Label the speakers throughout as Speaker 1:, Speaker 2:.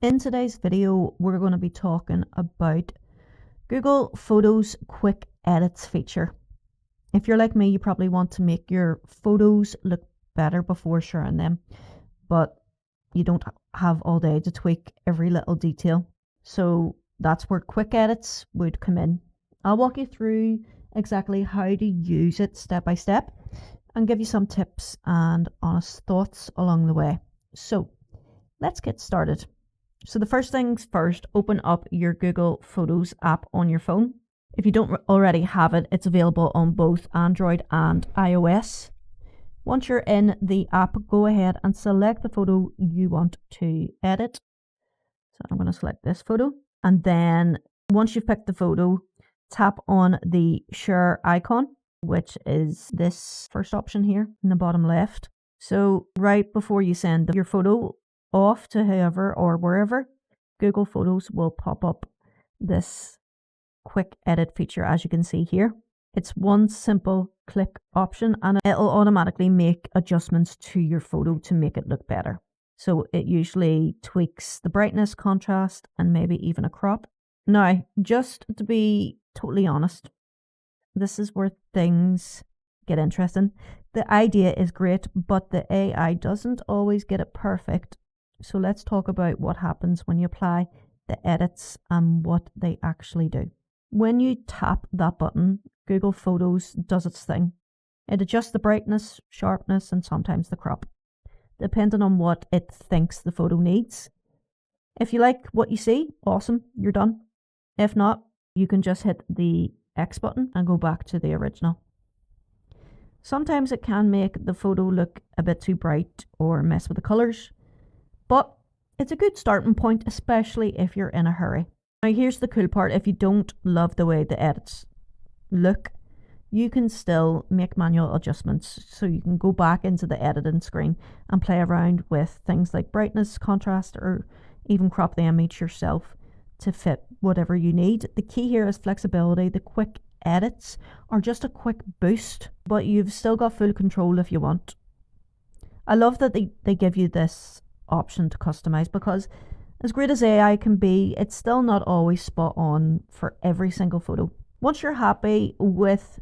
Speaker 1: In today's video, we're going to be talking about Google Photos Quick Edits feature. If you're like me, you probably want to make your photos look better before sharing them, but you don't have all day to tweak every little detail. So that's where quick edits would come in. I'll walk you through exactly how to use it step by step and give you some tips and honest thoughts along the way. So let's get started. So the first things first, open up your Google Photos app on your phone. If you don't already have it, it's available on both Android and iOS. Once you're in the app, go ahead and select the photo you want to edit. So I'm going to select this photo. And then once you've picked the photo, tap on the share icon, which is this first option here in the bottom left. So right before you send your photo off to whoever or wherever, Google Photos will pop up this quick edit feature, as you can see here. It's one simple click option and it'll automatically make adjustments to your photo to make it look better. So it usually tweaks the brightness, contrast, and maybe even a crop. Now, just to be totally honest, this is where things get interesting. The idea is great, but the AI doesn't always get it perfect. So let's talk about what happens when you apply the edits and what they actually do. When you tap that button, Google Photos does its thing. It adjusts the brightness, sharpness, and sometimes the crop, depending on what it thinks the photo needs. If you like what you see, awesome, you're done. If not, you can just hit the X button and go back to the original. Sometimes it can make the photo look a bit too bright or mess with the colors, but it's a good starting point, especially if you're in a hurry. Now here's the cool part: if you don't love the way the edits look, you can still make manual adjustments. So you can go back into the editing screen and play around with things like brightness, contrast, or even crop the image yourself to fit whatever you need. The key here is flexibility. The quick edits are just a quick boost, but you've still got full control if you want. I love that they give you this option to customize, because as great as AI can be, it's still not always spot on for every single photo. Once you're happy with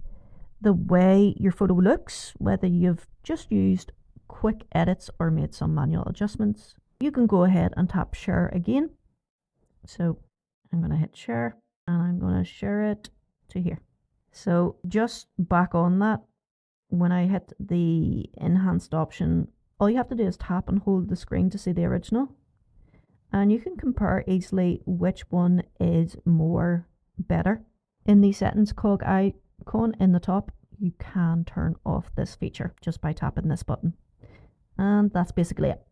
Speaker 1: the way your photo looks, whether you've just used quick edits or made some manual adjustments, you can go ahead and tap share again. So I'm going to hit share and I'm going to share it to here. So just back on that, when I hit the enhanced option, all you have to do is tap and hold the screen to see the original. And you can compare easily which one is more better. In the settings cog icon in the top, you can turn off this feature just by tapping this button. And that's basically it.